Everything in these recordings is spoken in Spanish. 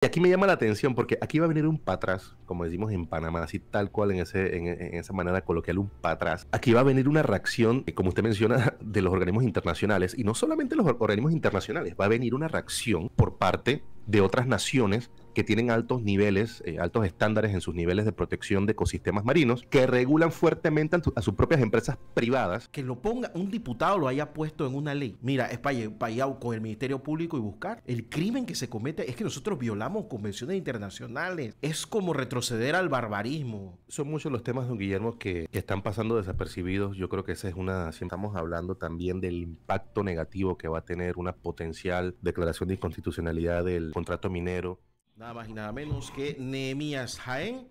Y aquí me llama la atención porque aquí va a venir un patrás, como decimos en Panamá, así tal cual en esa manera coloquial, un patrás. Aquí va a venir una reacción, como usted menciona, de los organismos internacionales, y no solamente los organismos internacionales, va a venir una reacción por parte de otras naciones que tienen altos niveles, altos estándares en sus niveles de protección de ecosistemas marinos, que regulan fuertemente a sus propias empresas privadas. Que lo ponga, un diputado lo haya puesto en una ley. Mira, es para ir con el Ministerio Público y buscar. El crimen que se comete es que nosotros violamos convenciones internacionales. Es como retroceder al barbarismo. Son muchos los temas, don Guillermo, que están pasando desapercibidos. Yo creo que esa es una... Siempre estamos hablando también del impacto negativo que va a tener una potencial declaración de inconstitucionalidad del contrato minero. Nada más y nada menos que Nehemías Jaén,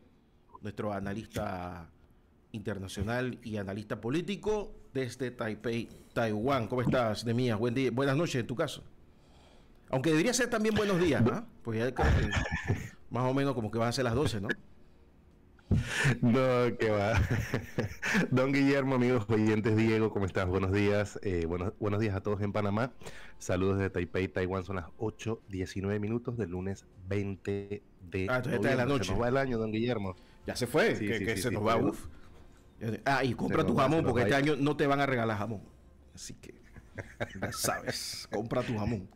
nuestro analista internacional y analista político desde Taipei, Taiwán. ¿Cómo estás, Nehemías? Buen día, buenas noches en tu caso. Aunque debería ser también buenos días, ¿no? Pues ya creo que más o menos como que van a ser las 12, ¿no? No, que va. Don Guillermo, amigos oyentes, Diego, ¿cómo estás? Buenos días. Buenos días a todos en Panamá. Saludos desde Taipei, Taiwán. Son las 8:19 minutos del lunes 20 de noviembre. La noche. Se nos va el año, don Guillermo. Ya se fue, sí, que sí, se sí, nos va, uf. Y compra tu jamón, porque este año no te van a regalar jamón. Así que, ya sabes, compra tu jamón.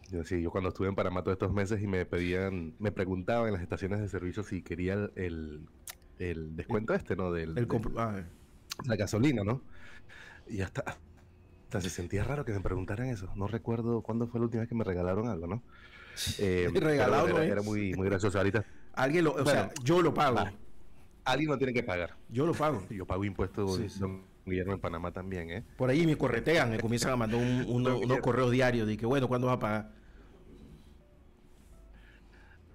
Yo cuando estuve en Panamá todos estos meses y me preguntaban en las estaciones de servicio si quería el descuento ¿no? La gasolina, ¿no? Y hasta se sentía raro que me preguntaran eso. No recuerdo cuándo fue la última vez que me regalaron algo, ¿no? Regalado no es. Era muy gracioso. Ahorita. O sea, yo lo pago. Alguien lo tiene que pagar. Yo lo pago. Yo pago impuestos, don Guillermo, en Panamá también, ¿eh? Por ahí me corretean, me comienzan a mandar unos correos diarios de que, bueno, ¿cuándo vas a pagar?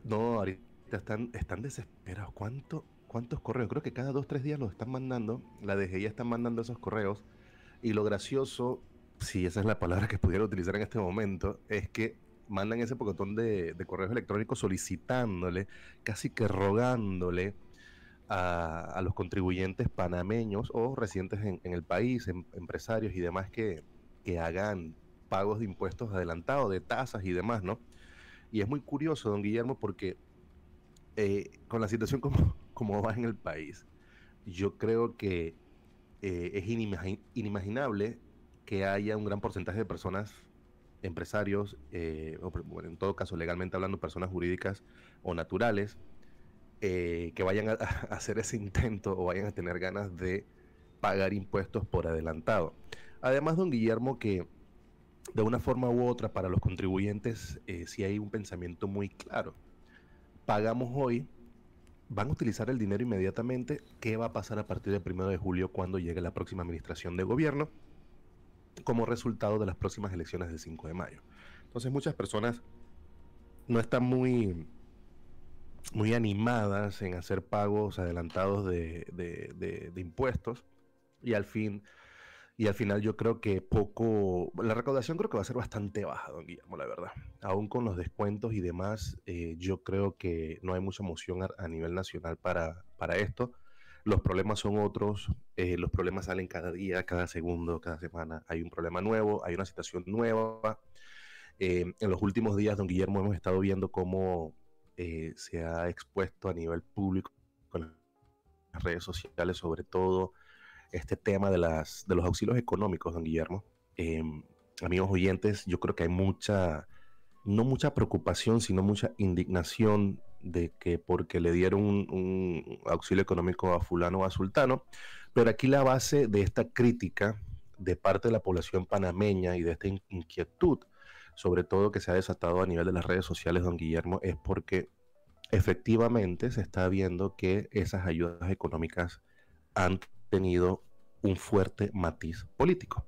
No, ahorita están desesperados. ¿Cuántos correos? Creo que cada 2-3 días los están mandando. La DGI está mandando esos correos. Y lo gracioso, si esa es la palabra que pudiera utilizar en este momento, es que mandan ese pocotón de correos electrónicos solicitándole, casi que rogándole a los contribuyentes panameños o residentes en el país, empresarios y demás que hagan pagos de impuestos adelantados, de tasas y demás, ¿no? Y es muy curioso, don Guillermo, porque con la situación como va en el país, yo creo que es inimaginable que haya un gran porcentaje de personas, empresarios, o bueno, en todo caso legalmente hablando, personas jurídicas o naturales, que vayan a hacer ese intento o vayan a tener ganas de pagar impuestos por adelantado. Además, don Guillermo, que de una forma u otra para los contribuyentes sí hay un pensamiento muy claro. Pagamos hoy, van a utilizar el dinero inmediatamente. ¿Qué va a pasar a partir del 1 de julio cuando llegue la próxima administración de gobierno como resultado de las próximas elecciones del 5 de mayo? Entonces muchas personas no están muy animadas en hacer pagos adelantados de impuestos y al final yo creo que la recaudación creo que va a ser bastante baja, don Guillermo, la verdad. Aún con los descuentos y demás, yo creo que no hay mucha emoción a nivel nacional para esto. Los problemas son otros, los problemas salen cada día, cada segundo, cada semana. Hay un problema nuevo, hay una situación nueva. En los últimos días, don Guillermo, hemos estado viendo cómo se ha expuesto a nivel público con las redes sociales, sobre todo este tema de los auxilios económicos, don Guillermo. Amigos oyentes, yo creo que hay no mucha preocupación, sino mucha indignación de que porque le dieron un auxilio económico a fulano o a sultano, pero aquí la base de esta crítica de parte de la población panameña y de esta inquietud, sobre todo que se ha desatado a nivel de las redes sociales, don Guillermo, es porque efectivamente se está viendo que esas ayudas económicas han tenido un fuerte matiz político.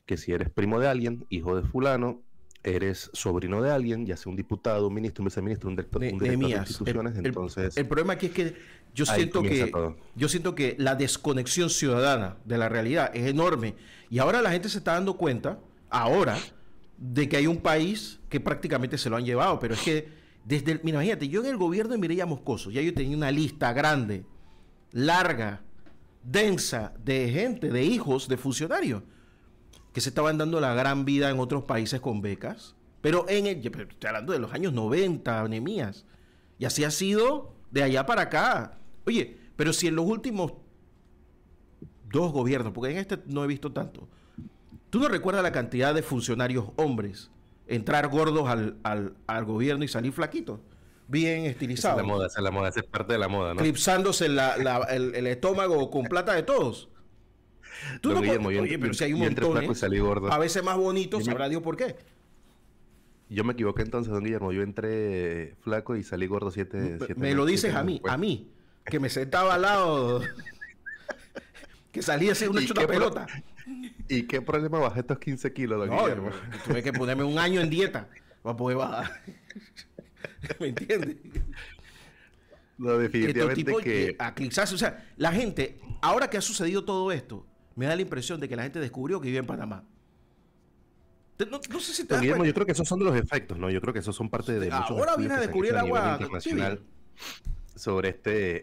Que si eres primo de alguien, hijo de fulano, eres sobrino de alguien, ya sea un diputado, un ministro, un viceministro, un director de instituciones, entonces... El problema aquí es que yo siento que la desconexión ciudadana de la realidad es enorme. Y ahora la gente se está dando cuenta, de que hay un país que prácticamente se lo han llevado. Pero es que, mira, imagínate, yo en el gobierno de Mireya Moscoso, ya yo tenía una lista grande, larga, densa, de gente, de hijos, de funcionarios, que se estaban dando la gran vida en otros países con becas, Pero estoy hablando de los años 90, Nehemías. Y así ha sido de allá para acá. Oye, pero si en los últimos 2 gobiernos, porque en este no he visto tanto, ¿tú no recuerdas la cantidad de funcionarios hombres entrar gordos al gobierno y salir flaquitos? Bien estilizados. Esa es la moda, esa es parte de la moda, ¿no? Clipsándose el estómago con plata de todos. Tú no Guillermo, oye, pero si hay un montón, a veces más bonito, sabrá Dios por qué. Yo me equivoqué entonces, don Guillermo. Yo entré flaco y salí gordo 7 Me lo dices a mí, que me sentaba al lado, que salía ese una chuta pelota. ¿Y qué problema bajé estos 15 kilos, don Guillermo? Tuve que ponerme un año en dieta para poder bajar. ¿Me entiendes? No, definitivamente a clixarse. O sea, la gente, ahora que ha sucedido todo esto, me da la impresión de que la gente descubrió que vive en Panamá. No sé si te das cuenta. Yo creo que esos son de los efectos, ¿no? Yo creo que esos son parte de muchos ahora viene a descubrir el agua internacional sobre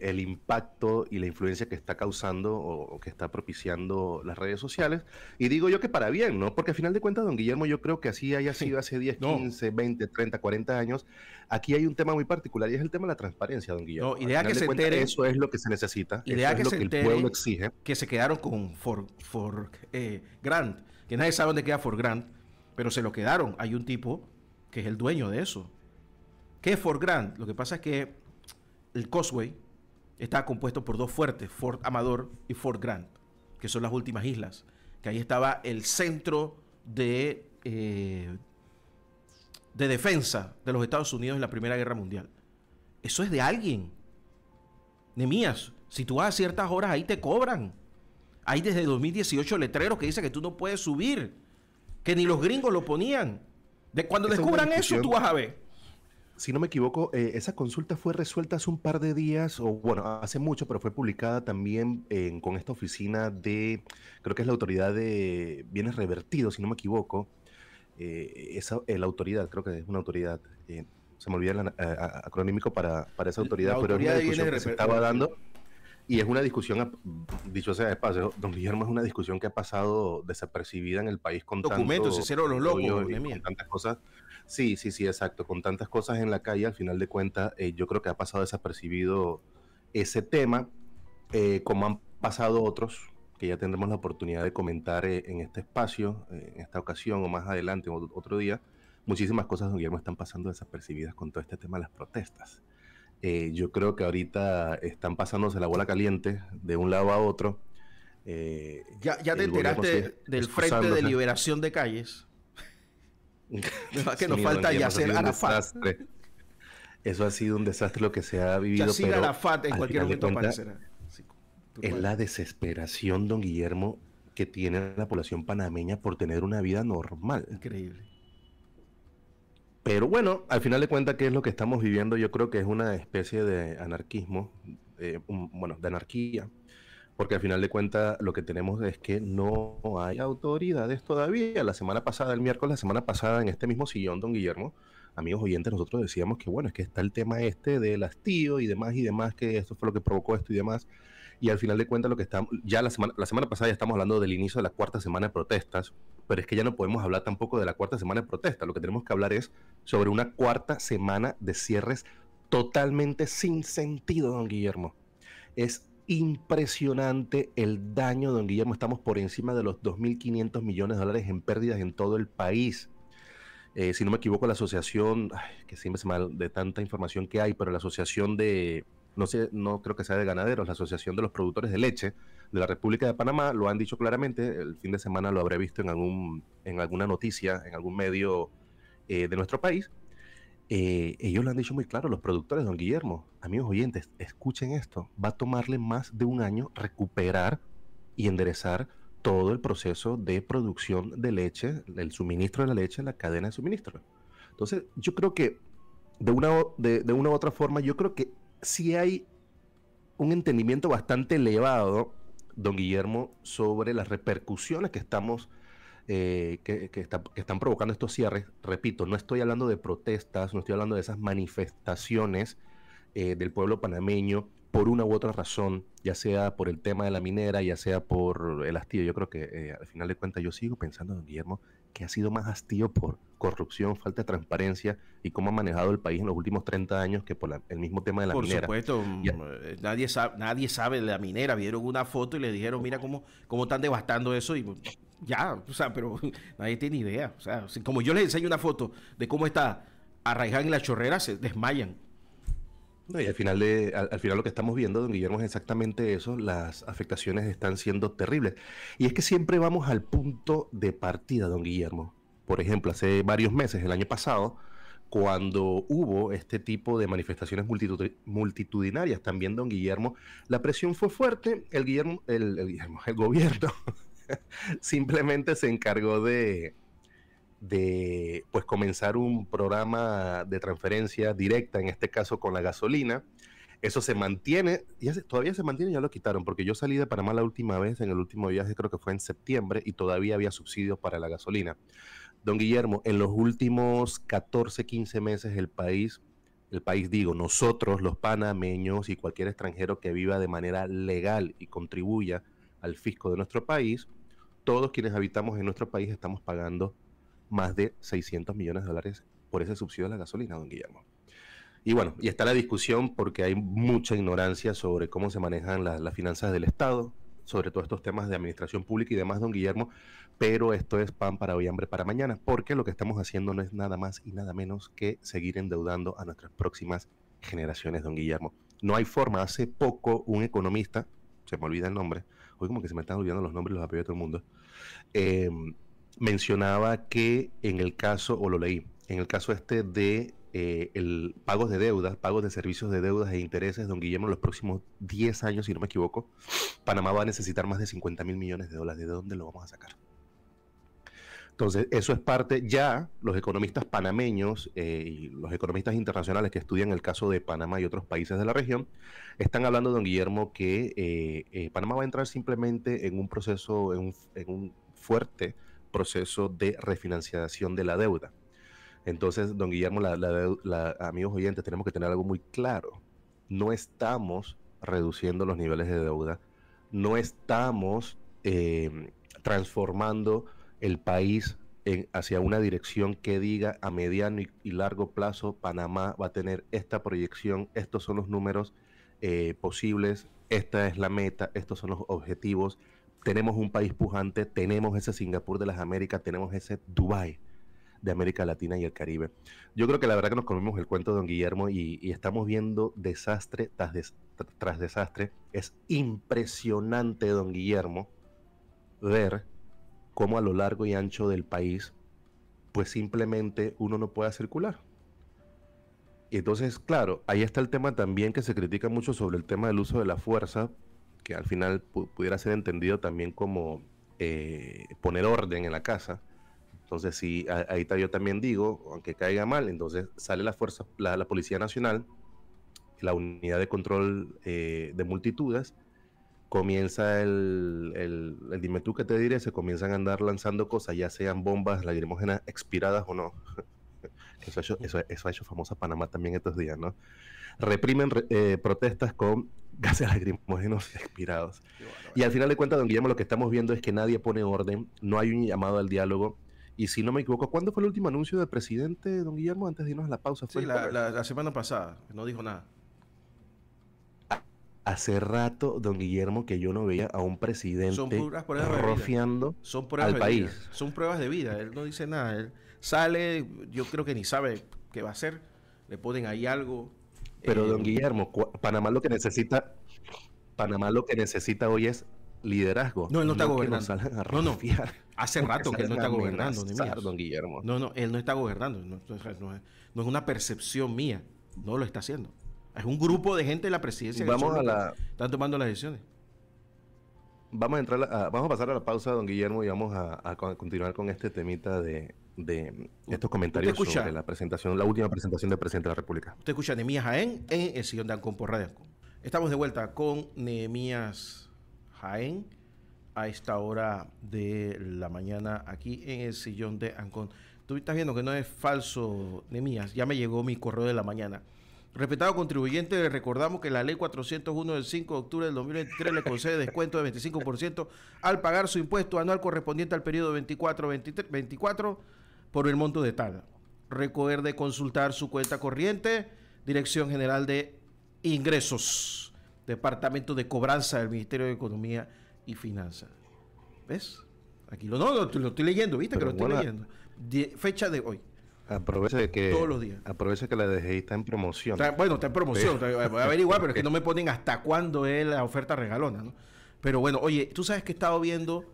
el impacto y la influencia que está causando o que está propiciando las redes sociales. Y digo yo que para bien, ¿no? Porque al final de cuentas, don Guillermo, yo creo que así haya sido hace 10, 15, 20, 30, 40 años. Aquí hay un tema muy particular y es el tema de la transparencia, don Guillermo. No, idea que se entere. Eso es lo que se necesita. Idea eso es lo que el pueblo exige. Que se quedaron con Grant, que nadie sabe dónde queda Fort Grant, pero se lo quedaron. Hay un tipo que es el dueño de eso. ¿Qué es Fort Grant? Lo que pasa es que el Causeway está compuesto por 2 fuertes, Fort Amador y Fort Grant, que son las últimas islas, que ahí estaba el centro de defensa de los Estados Unidos en la Primera Guerra Mundial. Eso es de alguien. Nehemías, si tú vas a ciertas horas ahí te cobran. Hay desde 2018 letreros que dicen que tú no puedes subir, que ni los gringos lo ponían. Cuando descubran eso, tú vas a ver. Si no me equivoco, esa consulta fue resuelta hace un par de días, o bueno, hace mucho, pero fue publicada también con esta oficina de, creo que es la autoridad de bienes revertidos, si no me equivoco. La autoridad, creo que es una autoridad, se me olvida el acronímico para esa autoridad, pero es una discusión que se estaba dando. Y es una discusión, dicho sea de paso, don Guillermo, es una discusión que ha pasado desapercibida en el país con documentos, se hicieron los locos, con tantas cosas. Sí, exacto, con tantas cosas en la calle, al final de cuentas, yo creo que ha pasado desapercibido ese tema, como han pasado otros, que ya tendremos la oportunidad de comentar en este espacio, en esta ocasión o más adelante, otro día. Muchísimas cosas, don Guillermo, están pasando desapercibidas con todo este tema de las protestas. Yo creo que ahorita están pasándose la bola caliente de un lado a otro. ¿Ya te enteraste del Frente de Liberación de Calles? Que nos falta Yasser Arafat. Eso ha sido un desastre lo que se ha vivido. Yasser Arafat en cualquier momento aparecerá. Es la desesperación, don Guillermo, que tiene la población panameña por tener una vida normal. Increíble. Pero bueno, al final de cuentas, ¿qué es lo que estamos viviendo? Yo creo que es una especie de anarquismo, de anarquía, porque al final de cuentas lo que tenemos es que no hay autoridades todavía. La semana pasada, la semana pasada, en este mismo sillón, don Guillermo, amigos oyentes, nosotros decíamos que bueno, es que está el tema del hastío y demás, que esto fue lo que provocó esto y demás. Y al final de cuentas, lo que estamos, ya la semana pasada ya estamos hablando del inicio de la 4ª semana de protestas, pero es que ya no podemos hablar tampoco de la 4ª semana de protestas. Lo que tenemos que hablar es sobre una 4ª semana de cierres totalmente sin sentido, don Guillermo. Es impresionante el daño, don Guillermo. Estamos por encima de los 2.500 millones de dólares en pérdidas en todo el país. Si no me equivoco, la asociación, que siempre se me da de tanta información que hay, pero la asociación de... no creo que sea de ganaderos, la Asociación de los Productores de Leche de la República de Panamá lo han dicho claramente. El fin de semana lo habré visto en alguna noticia, en algún medio de nuestro país. Ellos lo han dicho muy claro, los productores, don Guillermo. Amigos oyentes, escuchen esto. Va a tomarle más de un año recuperar y enderezar todo el proceso de producción de leche, el suministro de la leche, la cadena de suministro. Entonces, yo creo que de una u otra forma, yo creo que sí hay un entendimiento bastante elevado, don Guillermo, sobre las repercusiones que están provocando estos cierres. Repito, no estoy hablando de protestas, no estoy hablando de esas manifestaciones del pueblo panameño por una u otra razón, ya sea por el tema de la minera, ya sea por el hastío. Yo creo que al final de cuentas yo sigo pensando, don Guillermo, que ha sido más hastío por corrupción, falta de transparencia y cómo ha manejado el país en los últimos 30 años que por el mismo tema de la minera. Por supuesto, nadie sabe de la minera. Vieron una foto y le dijeron, mira cómo están devastando eso y ya, o sea, pero nadie tiene idea. O sea, como yo les enseño una foto de cómo está arraigada en la chorrera, se desmayan. No, y al final lo que estamos viendo, don Guillermo, es exactamente eso. Las afectaciones están siendo terribles. Y es que siempre vamos al punto de partida, don Guillermo. Por ejemplo, hace varios meses, el año pasado, cuando hubo este tipo de manifestaciones multitudinarias, también, don Guillermo, la presión fue fuerte. El gobierno simplemente se encargó de pues comenzar un programa de transferencia directa, en este caso con la gasolina. Eso se mantiene, todavía se mantiene, ya lo quitaron, porque yo salí de Panamá la última vez, en el último viaje creo que fue en septiembre, y todavía había subsidios para la gasolina. Don Guillermo, en los últimos 14, 15 meses el país digo, nosotros los panameños y cualquier extranjero que viva de manera legal y contribuya al fisco de nuestro país, todos quienes habitamos en nuestro país estamos pagando más de 600 millones de dólares por ese subsidio de la gasolina, don Guillermo. Y bueno, y está la discusión porque hay mucha ignorancia sobre cómo se manejan las finanzas del Estado, sobre todos estos temas de administración pública y demás, don Guillermo, pero esto es pan para hoy, hambre para mañana, porque lo que estamos haciendo no es nada más y nada menos que seguir endeudando a nuestras próximas generaciones, don Guillermo. No hay forma. Hace poco un economista, se me olvida el nombre, hoy como que se me están olvidando los nombres y los apellidos de todo el mundo, mencionaba que en el caso, o lo leí, en el caso este de el pagos de deudas, pagos de servicios de deudas e intereses, don Guillermo, en los próximos 10 años, si no me equivoco, Panamá va a necesitar más de 50 mil millones de dólares. ¿De dónde lo vamos a sacar? Entonces, eso es parte, ya los economistas panameños y los economistas internacionales que estudian el caso de Panamá y otros países de la región, están hablando, don Guillermo, que Panamá va a entrar simplemente en un proceso, en un fuerte proceso de refinanciación de la deuda. Entonces, don Guillermo, amigos oyentes, tenemos que tener algo muy claro. No estamos reduciendo los niveles de deuda, no estamos transformando el país hacia una dirección que diga a mediano y largo plazo Panamá va a tener esta proyección, estos son los números posibles, esta es la meta, estos son los objetivos. Tenemos un país pujante, tenemos ese Singapur de las Américas, tenemos ese Dubái de América Latina y el Caribe. Yo creo que la verdad que nos comimos el cuento, don Guillermo, y estamos viendo desastre tras desastre. Es impresionante, don Guillermo, ver cómo a lo largo y ancho del país, pues simplemente uno no puede circular. Y entonces, claro, ahí está el tema también que se critica mucho sobre el tema del uso de la fuerza, que al final pudiera ser entendido también como poner orden en la casa. Entonces, sí, ahí yo también digo, aunque caiga mal, entonces sale la fuerza, la Policía Nacional, la unidad de control de multitudes, comienza el dime tú qué te diré, se comienzan a andar lanzando cosas, ya sean bombas lacrimógenas expiradas o no. Eso ha hecho famosa Panamá también estos días, ¿no? Reprimen protestas con gases lacrimógenos expirados. Y al final de cuentas, don Guillermo, lo que estamos viendo es que nadie pone orden, no hay un llamado al diálogo. Y si no me equivoco, ¿cuándo fue el último anuncio del presidente, don Guillermo, antes de irnos a la pausa? Sí, la semana pasada, no dijo nada. Hace rato, don Guillermo, que yo no veía a un presidente rofeando al país. Son pruebas de vida, él no dice nada, él sale, yo creo que ni sabe qué va a hacer, le ponen ahí algo. Pero don Guillermo, Panamá lo que necesita hoy es liderazgo. No, él no está gobernando. No. Hace rato que él no está gobernando, don Guillermo. No, él no está gobernando. No es una percepción mía. No lo está haciendo. Es un grupo de gente de la presidencia que están tomando las decisiones. Vamos a pasar a la pausa, don Guillermo, y vamos a continuar con este temita de estos comentarios sobre la última presentación del presidente de la República. Usted escucha a Nehemías Jaén en el sillón de Ancon por Radio Ancon. Estamos de vuelta con Nehemías Jaén a esta hora de la mañana aquí en el sillón de Ancon. Tú estás viendo que no es falso, Nehemías. Ya me llegó mi correo de la mañana. Respetado contribuyente, le recordamos que la ley 401 del 5 de octubre del 2023 le concede descuento de 25% al pagar su impuesto anual correspondiente al periodo 24 por el monto de tal. Recuerde consultar su cuenta corriente, Dirección General de Ingresos, Departamento de Cobranza del Ministerio de Economía y Finanzas. ¿Ves? Aquí lo estoy leyendo, ¿viste? Pero que lo estoy leyendo. Fecha de hoy. Aproveche que todos los días. Aproveche que la DGI está en promoción. Está en promoción. Voy a averiguar, pero es que no me ponen hasta cuándo es la oferta regalona, ¿no? Pero bueno, oye, tú sabes que he estado viendo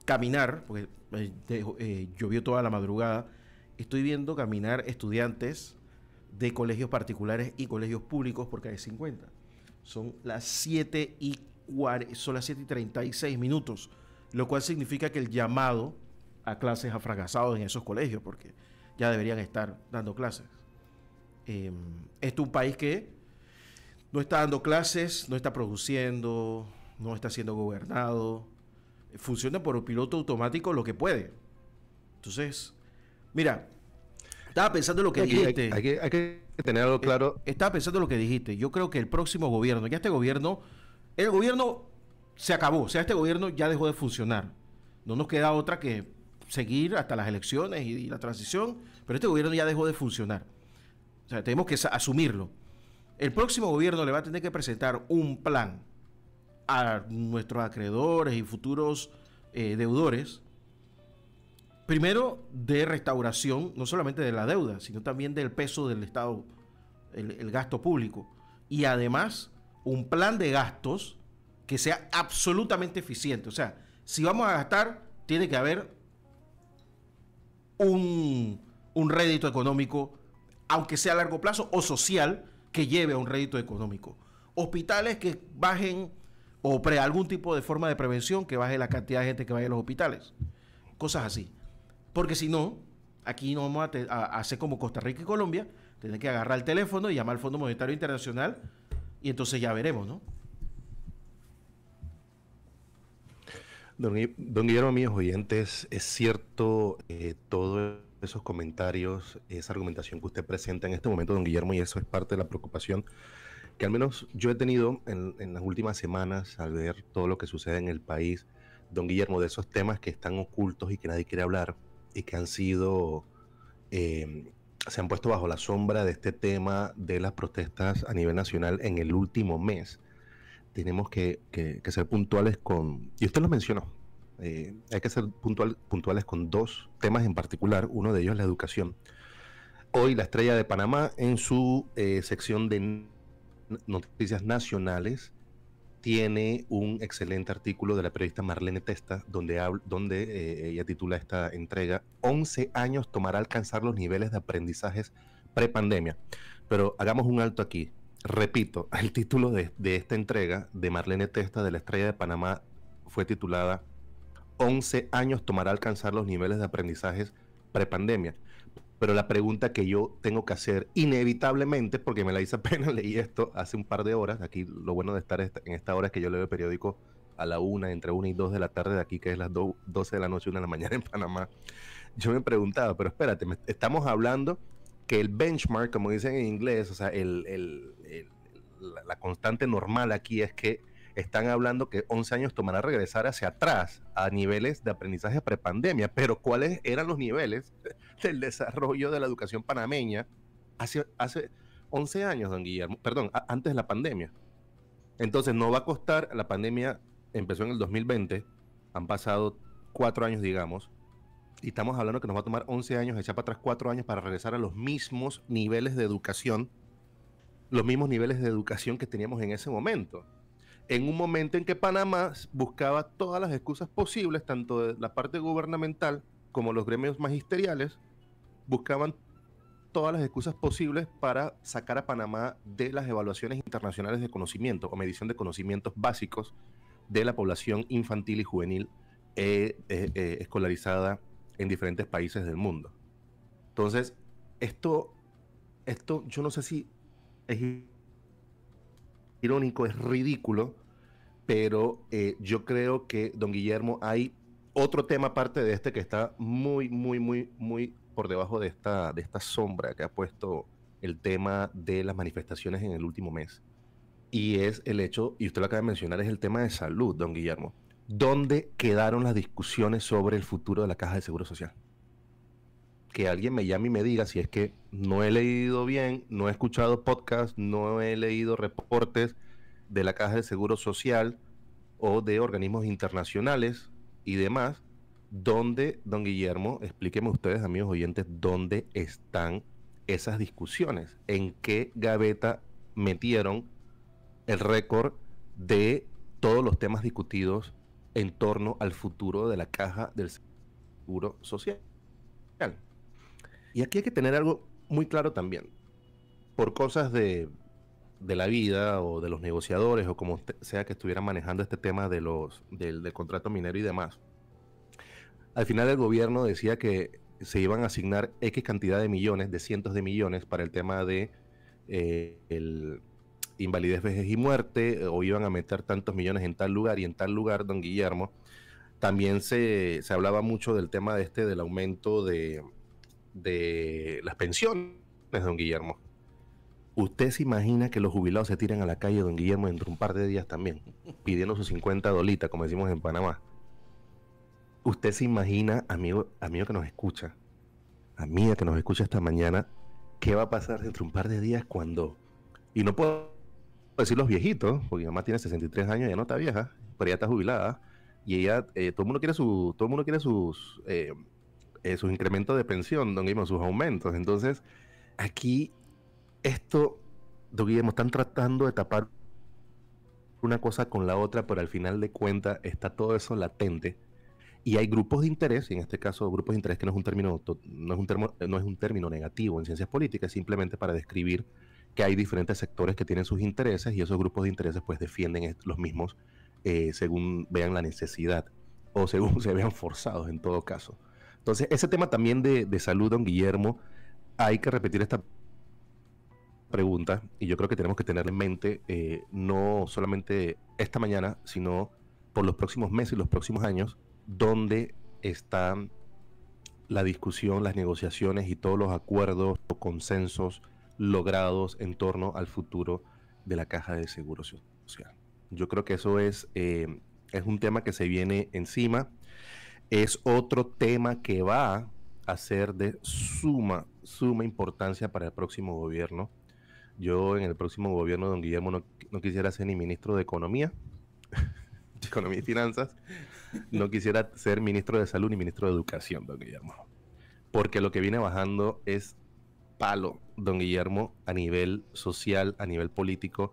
caminar, porque llovió toda la madrugada. Estoy viendo caminar estudiantes de colegios particulares y colegios públicos porque hay 50. Son las 7:36 minutos, lo cual significa que el llamado a clases ha fracasado en esos colegios porque ya deberían estar dando clases. Este es un país que no está dando clases, no está produciendo, no está siendo gobernado. Funciona por un piloto automático lo que puede. Entonces, mira, estaba pensando en lo que dijiste. Hay que tener algo claro. Estaba pensando en lo que dijiste. Yo creo que el próximo gobierno, ya el gobierno se acabó. O sea, este gobierno ya dejó de funcionar. No nos queda otra que seguir hasta las elecciones y la transición, pero este gobierno ya dejó de funcionar. O sea, tenemos que asumirlo. El próximo gobierno le va a tener que presentar un plan a nuestros acreedores y futuros deudores, primero de restauración, no solamente de la deuda, sino también del peso del Estado, el gasto público, y además un plan de gastos que sea absolutamente eficiente. O sea, si vamos a gastar, tiene que haber un rédito económico, aunque sea a largo plazo, o social, que lleve a un rédito económico. Hospitales que bajen, o algún tipo de forma de prevención que baje la cantidad de gente que vaya a los hospitales. Cosas así. Porque si no, aquí no vamos a hacer como Costa Rica y Colombia, tener que agarrar el teléfono y llamar al Fondo Monetario Internacional, y entonces ya veremos, ¿no? Don Guillermo, amigos oyentes, es cierto todos esos comentarios, esa argumentación que usted presenta en este momento, don Guillermo, y eso es parte de la preocupación que al menos yo he tenido en las últimas semanas al ver todo lo que sucede en el país, don Guillermo, de esos temas que están ocultos y que nadie quiere hablar y que han sido, se han puesto bajo la sombra de este tema de las protestas a nivel nacional en el último mes. Tenemos que ser puntuales con, y usted lo mencionó, hay que ser puntuales con dos temas en particular, uno de ellos es la educación. Hoy La Estrella de Panamá, en su sección de noticias nacionales, tiene un excelente artículo de la periodista Marlene Testa, donde ella titula esta entrega, 11 años tomará alcanzar los niveles de aprendizajes prepandemia. Pero hagamos un alto aquí. Repito, el título de esta entrega de Marlene Testa de La Estrella de Panamá fue titulada 11 años tomará alcanzar los niveles de aprendizajes prepandemia. Pero la pregunta que yo tengo que hacer inevitablemente, porque me la hice apenas, leí esto hace un par de horas, aquí lo bueno de estar en esta hora es que yo leo el periódico a la 1, entre 1 y 2 de la tarde de aquí, que es las 12 de la noche, 1 de la mañana en Panamá. Yo me preguntaba, pero espérate, estamos hablando que el benchmark, como dicen en inglés, o sea, la constante normal aquí es que están hablando que 11 años tomará regresar hacia atrás a niveles de aprendizaje prepandemia, pero ¿cuáles eran los niveles del desarrollo de la educación panameña hace 11 años, don Guillermo? Perdón, antes de la pandemia. Entonces no va a costar, la pandemia empezó en el 2020, han pasado 4 años, digamos, y estamos hablando que nos va a tomar 11 años, echar para atrás 4 años para regresar a los mismos niveles de educación, que teníamos en ese momento. En un momento en que Panamá buscaba todas las excusas posibles, tanto de la parte gubernamental como los gremios magisteriales, buscaban todas las excusas posibles para sacar a Panamá de las evaluaciones internacionales de conocimiento o medición de conocimientos básicos de la población infantil y juvenil escolarizada en diferentes países del mundo. Entonces, esto yo no sé si es irónico, es ridículo, pero yo creo que, don Guillermo, hay otro tema aparte de este que está muy, muy, muy, muy por debajo de esta sombra que ha puesto el tema de las manifestaciones en el último mes. Y es el hecho, y usted lo acaba de mencionar, es el tema de salud, don Guillermo. ¿Dónde quedaron las discusiones sobre el futuro de la Caja de Seguro Social? Que alguien me llame y me diga si es que no he leído bien, no he escuchado podcast, no he leído reportes de la Caja de Seguro Social o de organismos internacionales y demás, donde, don Guillermo, explíqueme ustedes, amigos oyentes, dónde están esas discusiones, en qué gaveta metieron el récord de todos los temas discutidos en torno al futuro de la Caja del Seguro Social. Y aquí hay que tener algo muy claro también. Por cosas de la vida o de los negociadores o como sea que estuvieran manejando este tema del contrato minero y demás, al final el gobierno decía que se iban a asignar X cantidad de millones, de cientos de millones para el tema de el invalidez, vejez y muerte, o iban a meter tantos millones en tal lugar y en tal lugar, don Guillermo. También se hablaba mucho del tema del aumento de las pensiones, don Guillermo. ¿Usted se imagina que los jubilados se tiran a la calle, don Guillermo, dentro de un par de días también, pidiendo sus 50 dolitas, como decimos en Panamá? ¿Usted se imagina, amigo que nos escucha, amiga que nos escucha esta mañana, qué va a pasar dentro de un par de días cuando... Y no puedo decir los viejitos, porque mi mamá tiene 63 años, ya no está vieja, pero ella está jubilada, y ella, todo el mundo quiere sus incrementos de pensión, don Guillermo, sus aumentos. Entonces, aquí, don Guillermo, están tratando de tapar una cosa con la otra, pero al final de cuentas está todo eso latente. Y hay grupos de interés, y en este caso grupos de interés, que no es un término negativo en ciencias políticas, simplemente para describir que hay diferentes sectores que tienen sus intereses y esos grupos de intereses pues defienden los mismos según vean la necesidad o según se vean forzados en todo caso. Entonces, ese tema también de salud, don Guillermo, hay que repetir esta pregunta y yo creo que tenemos que tener en mente no solamente esta mañana, sino por los próximos meses y los próximos años, dónde está la discusión, las negociaciones y todos los acuerdos o consensos logrados en torno al futuro de la Caja de Seguro Social. Yo creo que eso es un tema que se viene encima. Es otro tema que va a ser de suma importancia para el próximo gobierno. Yo en el próximo gobierno, don Guillermo, no quisiera ser ni ministro de Economía, de Economía y Finanzas, no quisiera ser ministro de Salud ni ministro de Educación, don Guillermo. Porque lo que viene bajando es palo, don Guillermo, a nivel social, a nivel político,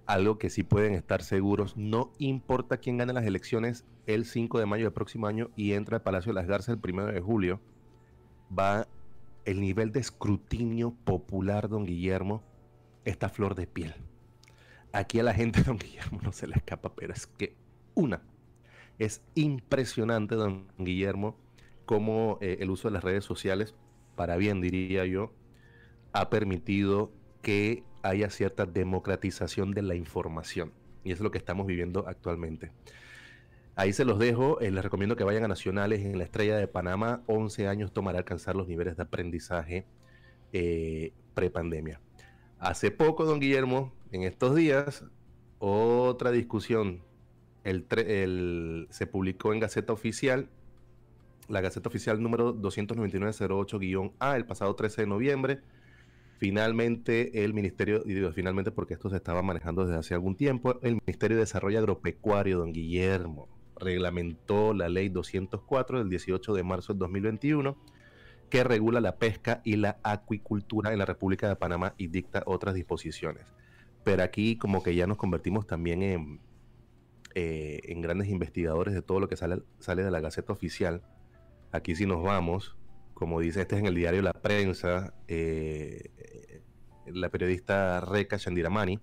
algo que sí pueden estar seguros, no importa quién gane las elecciones el 5 de mayo del próximo año y entra al Palacio de las Garzas el 1 de julio, va el nivel de escrutinio popular, don Guillermo, está a flor de piel. Aquí a la gente, don Guillermo, no se le escapa, pero es que es impresionante, don Guillermo, cómo el uso de las redes sociales, para bien diría yo, ha permitido que haya cierta democratización de la información. Y eso es lo que estamos viviendo actualmente. Ahí se los dejo. Les recomiendo que vayan a Nacionales en la Estrella de Panamá. 11 años tomará alcanzar los niveles de aprendizaje prepandemia. Hace poco, don Guillermo, en estos días, otra discusión. Se publicó en Gaceta Oficial, la Gaceta Oficial número 299-08-A, el pasado 13 de noviembre. Finalmente, el Ministerio, y digo finalmente porque esto se estaba manejando desde hace algún tiempo, el Ministerio de Desarrollo Agropecuario, don Guillermo, reglamentó la Ley 204 del 18 de marzo del 2021, que regula la pesca y la acuicultura en la República de Panamá y dicta otras disposiciones. Pero aquí como que ya nos convertimos también en grandes investigadores de todo lo que sale de la Gaceta Oficial. Aquí sí nos vamos, como dice, este es en el diario La Prensa, la periodista Reca Chandiramani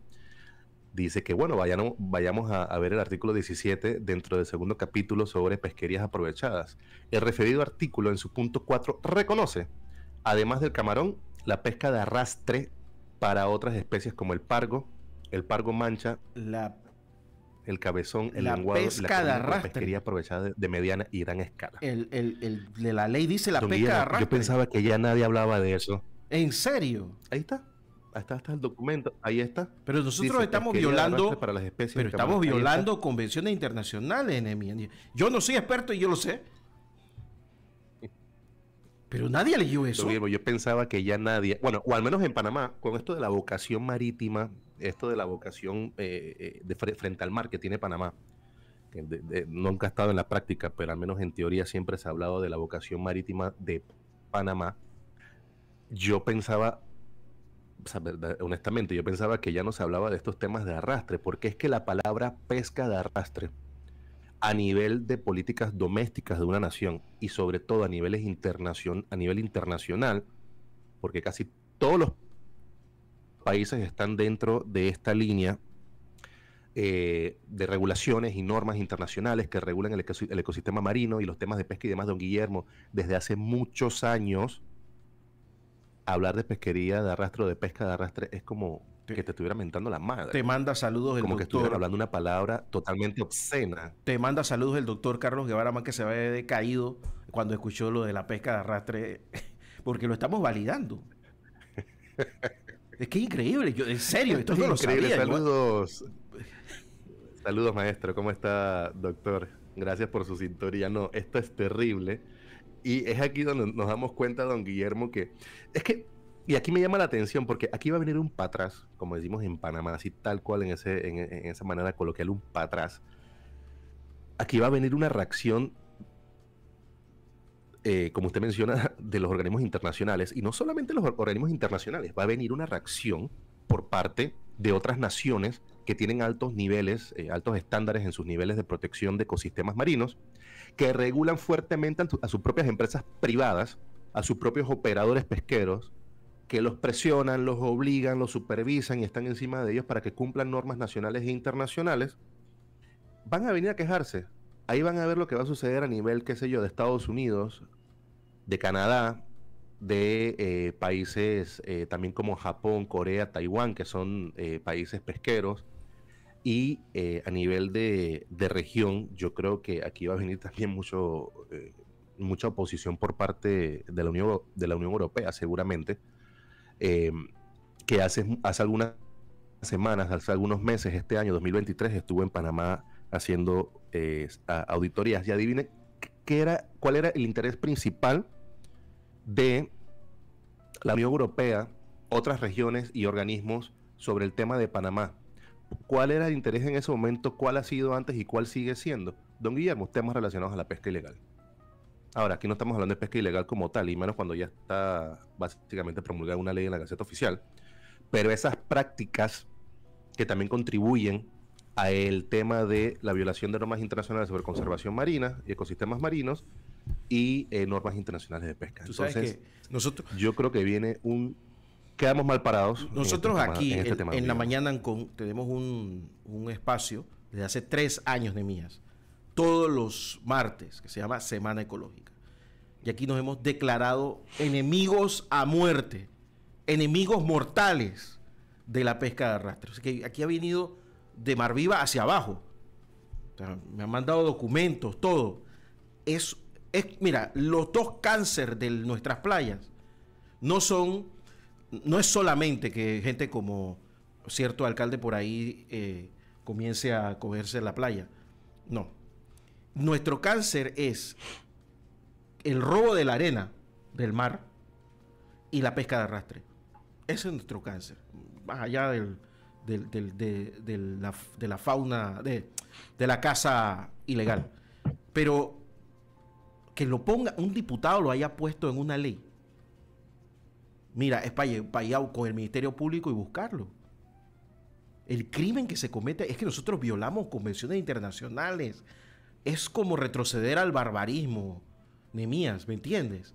dice que, bueno, vayamos a ver el artículo 17 dentro del segundo capítulo sobre pesquerías aprovechadas. El referido artículo en su punto 4 reconoce, además del camarón, la pesca de arrastre para otras especies como el pargo mancha, el cabezón, el lenguado, pesca de arrastre. Pesquería aprovechada de mediana y gran escala. De la ley dice la Don pesca Guillermo, de arrastre. yo pensaba que ya nadie hablaba de eso. ¿En serio? Ahí está. está el documento, ahí está. Pero nosotros Dice, estamos pesquería de violando, arrastre para las especies pero de estamos camarón. violando convenciones internacionales, Nehemías. Yo no soy experto y yo lo sé. Pero nadie leyó eso. Yo pensaba que ya nadie, bueno, o al menos en Panamá, con esto de la vocación marítima, esto de la vocación frente al mar que tiene Panamá, que nunca ha estado en la práctica, pero al menos en teoría siempre se ha hablado de la vocación marítima de Panamá. Yo pensaba, o sea, honestamente, yo pensaba que ya no se hablaba de estos temas de arrastre, porque es que la palabra pesca de arrastre a nivel de políticas domésticas de una nación y sobre todo a nivel internacional, porque casi todos los países están dentro de esta línea de regulaciones y normas internacionales que regulan el ecosistema marino y los temas de pesca y demás. Don Guillermo, desde hace muchos años, hablar de pesquería de arrastre o de pesca de arrastre es como que te estuviera mentando la madre. Te manda saludos el como doctor. Que estuvieran hablando una palabra totalmente obscena. Te manda saludos el doctor Carlos Guevara, más que se había decaído cuando escuchó lo de la pesca de arrastre, porque lo estamos validando. Es que es increíble, en serio, esto no lo sabía. Saludos. Saludos, maestro. ¿Cómo está, doctor? Gracias por su sintonía. No, esto es terrible. Y es aquí donde nos damos cuenta, don Guillermo, que es que, y aquí me llama la atención, porque aquí va a venir un patrás, como decimos en Panamá, así tal cual en esa manera coloquial, un patrás. Aquí va a venir una reacción, como usted menciona, de los organismos internacionales, y no solamente los organismos internacionales, va a venir una reacción por parte de otras naciones que tienen altos niveles, altos estándares en sus niveles de protección de ecosistemas marinos, que regulan fuertemente a sus propias empresas privadas, a sus propios operadores pesqueros, que los presionan, los obligan, los supervisan y están encima de ellos para que cumplan normas nacionales e internacionales. Van a venir a quejarse. Ahí van a ver lo que va a suceder a nivel, qué sé yo, de Estados Unidos, de Canadá, de países también como Japón, Corea, Taiwán, que son países pesqueros. Y a nivel de región, yo creo que aquí va a venir también mucha oposición por parte de la Unión Europea, seguramente, que hace algunas semanas, hace algunos meses, este año 2023, estuvo en Panamá haciendo auditorías. Y adivine cuál era el interés principal de la Unión Europea, otras regiones y organismos sobre el tema de Panamá. ¿Cuál era el interés en ese momento? ¿Cuál ha sido antes y cuál sigue siendo? Don Guillermo, temas relacionados a la pesca ilegal. Ahora, aquí no estamos hablando de pesca ilegal como tal, y menos cuando ya está básicamente promulgada una ley en la Gaceta Oficial, pero esas prácticas que también contribuyen a el tema de la violación de normas internacionales sobre conservación marina y ecosistemas marinos y normas internacionales de pesca. Entonces, yo creo que viene quedamos mal parados. Nosotros aquí, en la mañana, tenemos un espacio desde hace 3 años, Nehemías, todos los martes, que se llama Semana Ecológica. Y aquí nos hemos declarado enemigos a muerte, enemigos mortales de la pesca de arrastre. O sea, que aquí ha venido de Mar Viva hacia abajo. O sea, me han mandado documentos, todo. Mira, los 2 cánceres de nuestras playas no es solamente que gente como cierto alcalde por ahí comience a cogerse la playa. No. Nuestro cáncer es el robo de la arena del mar y la pesca de arrastre. Ese es nuestro cáncer. Más allá de la fauna, de la caza ilegal. Pero que lo ponga, un diputado lo haya puesto en una ley. Mira, es para ir con el Ministerio Público y buscarlo. El crimen que se comete es que nosotros violamos convenciones internacionales. Es como retroceder al barbarismo, Nehemías, ¿me entiendes?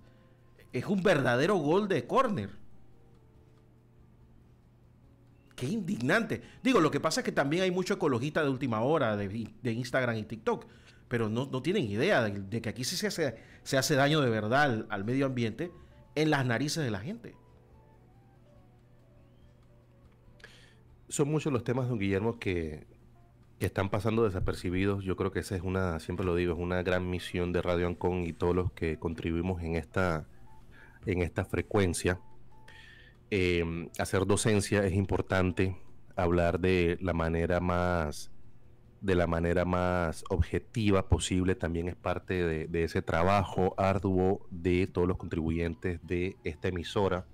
Es un verdadero gol de córner. Qué indignante. Digo, lo que pasa es que también hay mucho ecologista de última hora de Instagram y TikTok, pero no tienen idea de que aquí sí se hace daño de verdad al medio ambiente en las narices de la gente. Son muchos los temas, don Guillermo, que están pasando desapercibidos. Yo creo que esa es siempre lo digo, es una gran misión de Radio Ancon y todos los que contribuimos en esta frecuencia. hacer docencia es importante, hablar de la manera más objetiva posible también es parte de ese trabajo arduo de todos los contribuyentes de esta emisora,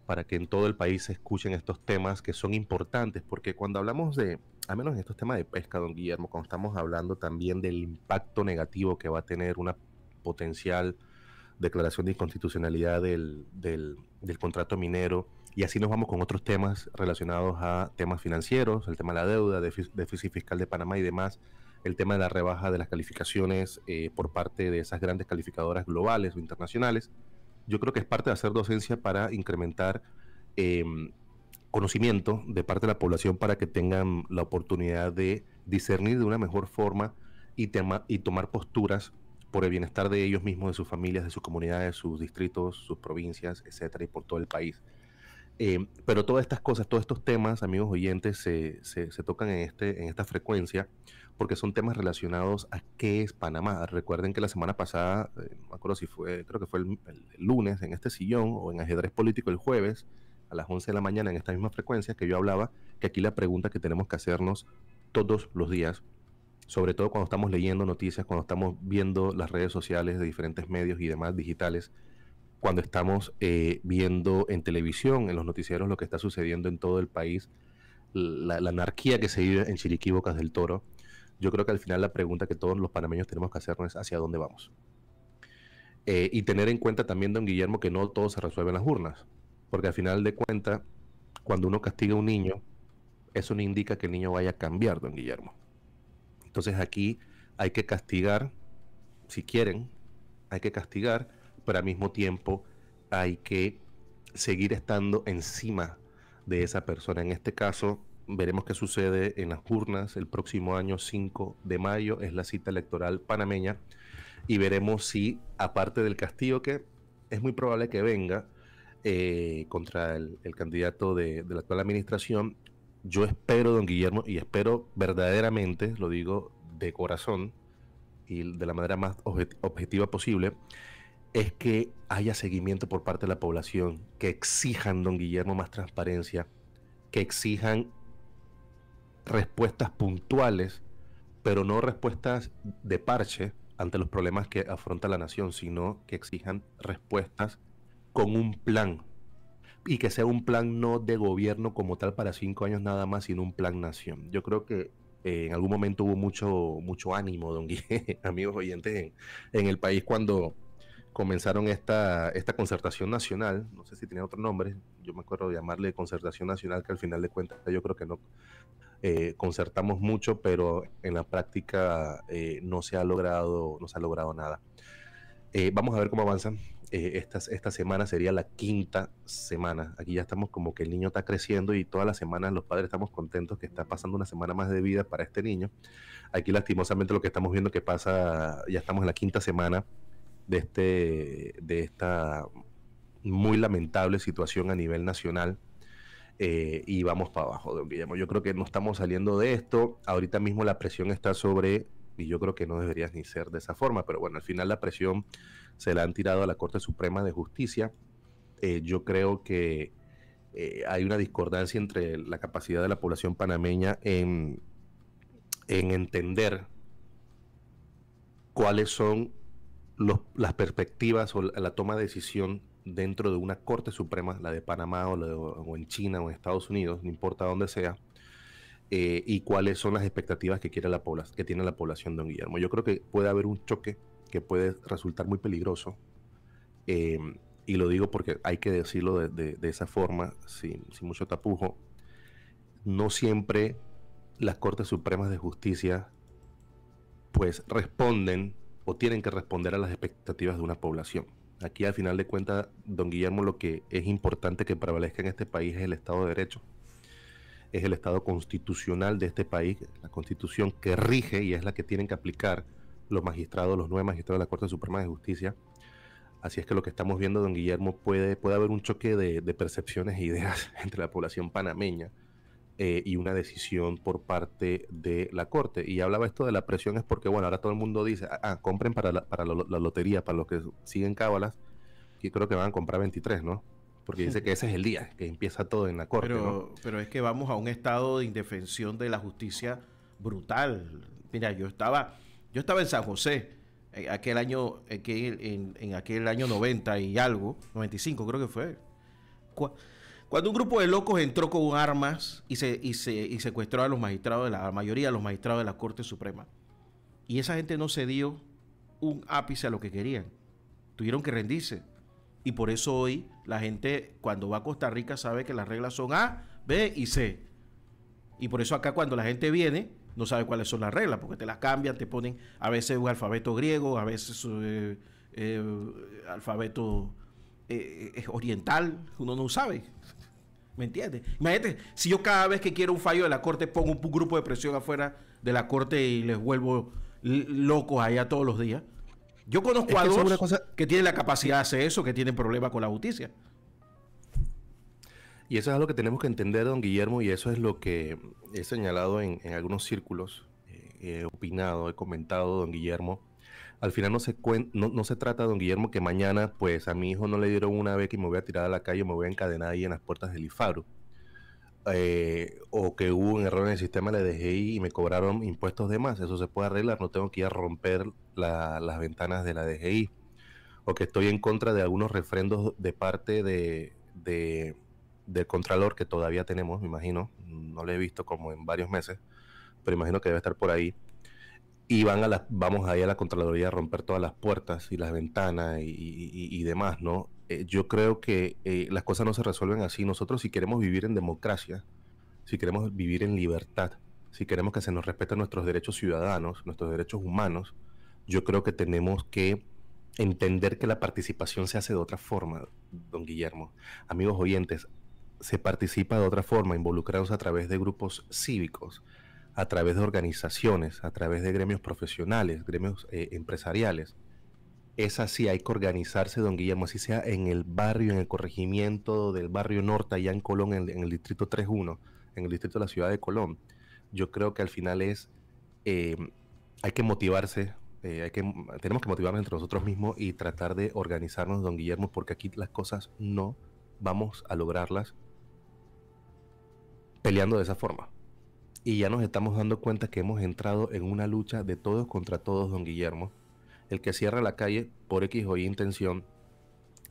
para que en todo el país se escuchen estos temas que son importantes, porque cuando hablamos al menos en estos temas de pesca, don Guillermo, cuando estamos hablando también del impacto negativo que va a tener una potencial declaración de inconstitucionalidad del contrato minero, y así nos vamos con otros temas relacionados a temas financieros, el tema de la deuda, déficit fiscal de Panamá y demás, el tema de la rebaja de las calificaciones por parte de esas grandes calificadoras globales o internacionales. Yo creo que es parte de hacer docencia para incrementar conocimiento de parte de la población para que tengan la oportunidad de discernir de una mejor forma y tomar posturas por el bienestar de ellos mismos, de sus familias, de sus comunidades, sus distritos, sus provincias, etcétera, y por todo el país. Pero todas estas cosas, todos estos temas, amigos oyentes, se tocan en esta frecuencia porque son temas relacionados a qué es Panamá. Recuerden que la semana pasada, no me acuerdo si fue, creo que fue el lunes en este sillón o en Ajedrez Político el jueves a las 11 de la mañana en esta misma frecuencia que yo hablaba, que aquí la pregunta que tenemos que hacernos todos los días, sobre todo cuando estamos leyendo noticias, cuando estamos viendo las redes sociales de diferentes medios y demás digitales, cuando estamos viendo en televisión, en los noticieros, lo que está sucediendo en todo el país, la anarquía que se vive en Chiriquí, Bocas del Toro. Yo creo que al final la pregunta que todos los panameños tenemos que hacernos es hacia dónde vamos. Y tener en cuenta también, don Guillermo, que no todo se resuelve en las urnas, porque al final de cuentas, cuando uno castiga a un niño, eso no indica que el niño vaya a cambiar, don Guillermo. Entonces aquí hay que castigar, si quieren, hay que castigar, pero al mismo tiempo hay que seguir estando encima de esa persona. En este caso, veremos qué sucede en las urnas el próximo año 5 de mayo, es la cita electoral panameña, y veremos si, aparte del castigo que es muy probable que venga contra el candidato de la actual administración, yo espero, don Guillermo, y espero verdaderamente, lo digo de corazón y de la manera más objetiva posible, es que haya seguimiento por parte de la población, que exijan, don Guillermo, más transparencia, que exijan respuestas puntuales, pero no respuestas de parche ante los problemas que afronta la nación, sino que exijan respuestas con un plan, y que sea un plan no de gobierno como tal para 5 años nada más, sino un plan nación. Yo creo que en algún momento hubo mucho ánimo, don Guillermo, amigos oyentes, en el país cuando comenzaron esta concertación nacional. No sé si tenía otro nombre, yo me acuerdo de llamarle concertación nacional, que al final de cuentas yo creo que no concertamos mucho, pero en la práctica no se ha logrado nada. Vamos a ver cómo avanzan. Esta semana sería la 5ª semana. Aquí ya estamos como que el niño está creciendo y todas las semanas los padres estamos contentos que está pasando una semana más de vida para este niño. Aquí lastimosamente lo que estamos viendo que pasa, ya estamos en la 5ª semana de esta muy lamentable situación a nivel nacional, y vamos para abajo, don Guillermo. Yo creo que no estamos saliendo de esto. Ahorita mismo la presión está sobre, y yo creo que no debería ni ser de esa forma, pero bueno, al final la presión se la han tirado a la Corte Suprema de Justicia. Yo creo que hay una discordancia entre la capacidad de la población panameña en entender cuáles son las perspectivas o la toma de decisión dentro de una Corte Suprema, la de Panamá o en China o en Estados Unidos, no importa dónde sea, y cuáles son las expectativas que tiene la población, don Guillermo. Yo creo que puede haber un choque que puede resultar muy peligroso, y lo digo porque hay que decirlo de esa forma, sin mucho tapujo. No siempre las Cortes Supremas de Justicia pues responden o tienen que responder a las expectativas de una población. Aquí al final de cuentas, don Guillermo, lo que es importante que prevalezca en este país es el Estado de Derecho, es el Estado constitucional de este país, la Constitución que rige y es la que tienen que aplicar los magistrados, los 9 magistrados de la Corte Suprema de Justicia. Así es que lo que estamos viendo, don Guillermo, puede haber un choque de percepciones e ideas entre la población panameña y una decisión por parte de la Corte. Y hablaba esto de la presión es porque, bueno, ahora todo el mundo dice, compren para la lotería, para los que siguen cábalas, y creo que van a comprar 23, ¿no? porque dice que ese es el día, que empieza todo en la corte, ¿no? Pero es que vamos a un estado de indefensión de la justicia brutal. Mira, yo estaba en San José, en aquel año 90 y algo, 95 creo que fue. Cuando un grupo de locos entró con armas y secuestró a los magistrados, la mayoría de los magistrados de la Corte Suprema. Y esa gente no se dio un ápice a lo que querían. Tuvieron que rendirse. Y por eso hoy la gente cuando va a Costa Rica sabe que las reglas son A, B y C. Y por eso acá cuando la gente viene no sabe cuáles son las reglas, porque te las cambian, te ponen a veces un alfabeto griego, a veces alfabeto oriental, uno no sabe. ¿Me entiendes? Imagínate, si yo cada vez que quiero un fallo de la corte pongo un grupo de presión afuera de la corte y les vuelvo locos allá todos los días. Yo conozco a dos que tienen la capacidad de hacer eso, que tienen problemas con la justicia. Y eso es algo que tenemos que entender, don Guillermo, y eso es lo que he señalado en algunos círculos, he opinado, he comentado, don Guillermo. Al final no se trata, don Guillermo, que mañana pues a mi hijo no le dieron una beca y me voy a tirar a la calle, me voy a encadenar ahí en las puertas del IFARU. O que hubo un error en el sistema de la DGI y me cobraron impuestos de más. Eso se puede arreglar, no tengo que ir a romper las ventanas de la DGI. O que estoy en contra de algunos refrendos de parte del Contralor que todavía tenemos, me imagino. No lo he visto como en varios meses, pero imagino que debe estar por ahí. Y vamos ahí a la Contraloría a romper todas las puertas y las ventanas y demás, ¿no? Yo creo que las cosas no se resuelven así. Nosotros, si queremos vivir en democracia, si queremos vivir en libertad, si queremos que se nos respeten nuestros derechos ciudadanos, nuestros derechos humanos, yo creo que tenemos que entender que la participación se hace de otra forma, don Guillermo. Amigos oyentes, se participa de otra forma, involucrados a través de grupos cívicos, a través de organizaciones, a través de gremios profesionales, gremios empresariales. Es así, hay que organizarse, don Guillermo, así sea en el barrio, en el corregimiento del barrio norte, allá en Colón, en el distrito 3.1, en el distrito de la ciudad de Colón. Yo creo que al final hay que motivarse, tenemos que motivarnos entre nosotros mismos y tratar de organizarnos, don Guillermo, porque aquí las cosas no vamos a lograrlas peleando de esa forma. Y ya nos estamos dando cuenta que hemos entrado en una lucha de todos contra todos, don Guillermo. El que cierra la calle por X o Y intención,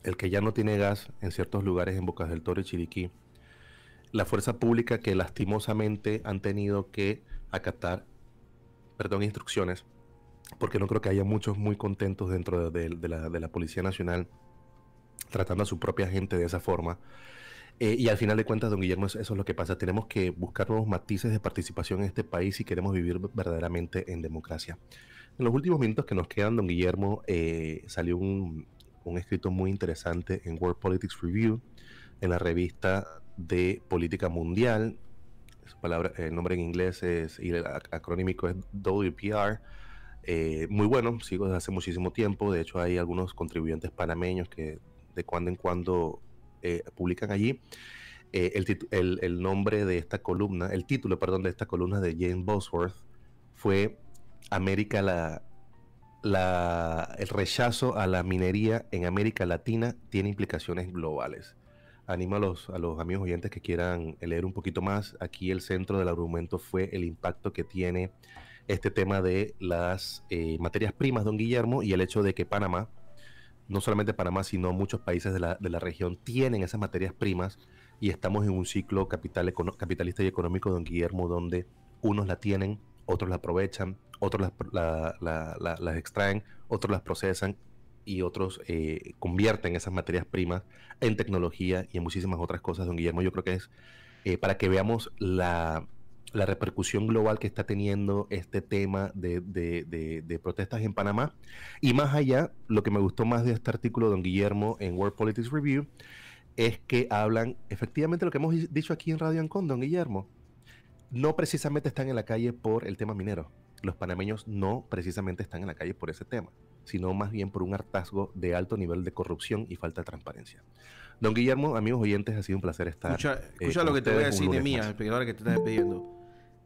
el que ya no tiene gas en ciertos lugares en Bocas del Toro y Chiriquí, la fuerza pública que lastimosamente han tenido que acatar, instrucciones, porque no creo que haya muchos muy contentos dentro de la Policía Nacional tratando a su propia gente de esa forma. Y al final de cuentas, don Guillermo, eso es lo que pasa. Tenemos que buscar nuevos matices de participación en este país si queremos vivir verdaderamente en democracia. En los últimos minutos que nos quedan, don Guillermo, salió un escrito muy interesante en World Politics Review, en la revista de política mundial. El nombre en inglés y el acronímico es WPR. Muy bueno, sigo desde hace muchísimo tiempo. De hecho, hay algunos contribuyentes panameños que de cuando en cuando publican allí. El nombre de esta columna, el título, perdón, de esta columna de Jane Bosworth fue América, el rechazo a la minería en América Latina tiene implicaciones globales. Animo a los amigos oyentes que quieran leer un poquito más. Aquí el centro del argumento fue el impacto que tiene este tema de las materias primas, don Guillermo, y el hecho de que Panamá, no solamente Panamá, sino muchos países de la región tienen esas materias primas y estamos en un ciclo capitalista y económico, don Guillermo, donde unos la tienen, otros la aprovechan, otros las extraen, otros las procesan y otros convierten esas materias primas en tecnología y en muchísimas otras cosas, don Guillermo. Yo creo que es para que veamos la repercusión global que está teniendo este tema de protestas en Panamá. Y más allá, lo que me gustó más de este artículo, don Guillermo, en World Politics Review, es que hablan efectivamente lo que hemos dicho aquí en Radio Ancon, don Guillermo. No precisamente están en la calle por el tema minero. Los panameños no precisamente están en la calle por ese tema, sino más bien por un hartazgo de alto nivel de corrupción y falta de transparencia. Don Guillermo, amigos oyentes, ha sido un placer estar. Escucha lo que te voy a decir de mí, ahora que te estás despidiendo.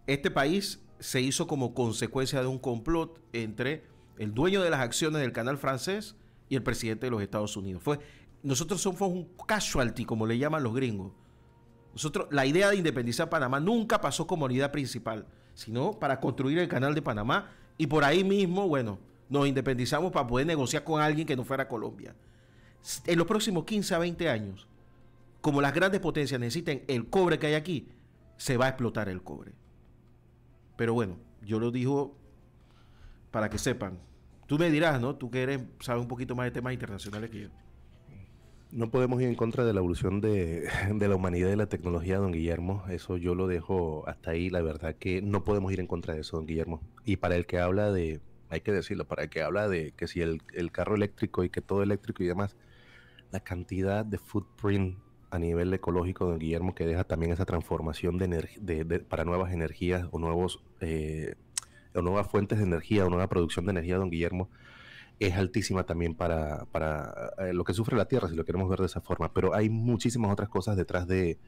Este país se hizo como consecuencia de un complot entre el dueño de las acciones del canal francés y el presidente de los Estados Unidos. Fue nosotros somos un casualty, como le llaman los gringos. La idea de independizar Panamá nunca pasó como unidad principal, sino para construir el canal de Panamá, y por ahí mismo, bueno, nos independizamos para poder negociar con alguien que no fuera Colombia. En los próximos 15 a 20 años, como las grandes potencias necesiten el cobre que hay aquí, se va a explotar el cobre. Pero bueno, yo lo digo para que sepan. Tú me dirás, ¿no? Tú que sabes un poquito más de temas internacionales que yo. No podemos ir en contra de la evolución de la humanidad y la tecnología, don Guillermo. Eso yo lo dejo hasta ahí. La verdad que no podemos ir en contra de eso, don Guillermo. Y para el que habla de, hay que decirlo, para el que habla de que si el carro eléctrico y que todo eléctrico y demás, la cantidad de footprint a nivel ecológico, don Guillermo, que deja también esa transformación para nuevas energías o nuevas fuentes de energía o nueva producción de energía, don Guillermo, es altísima también para lo que sufre la Tierra, si lo queremos ver de esa forma. Pero hay muchísimas otras cosas detrás de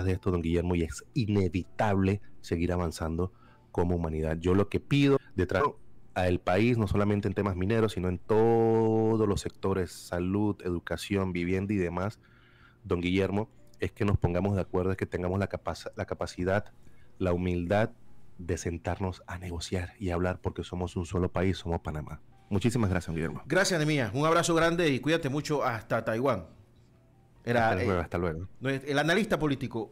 esto, don Guillermo, y es inevitable seguir avanzando como humanidad. Yo lo que pido detrás al país, no solamente en temas mineros, sino en todos los sectores, salud, educación, vivienda y demás, don Guillermo, es que nos pongamos de acuerdo, es que tengamos la capacidad, la humildad de sentarnos a negociar y hablar, porque somos un solo país, somos Panamá. Muchísimas gracias, Guillermo. Gracias, Nehemías. Un abrazo grande y cuídate mucho hasta Taiwán. Hasta luego. El analista político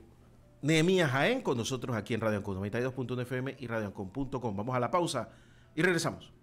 Nehemías Jaén con nosotros aquí en Radio Ancon 92.1 FM y radioancon.com. Vamos a la pausa y regresamos.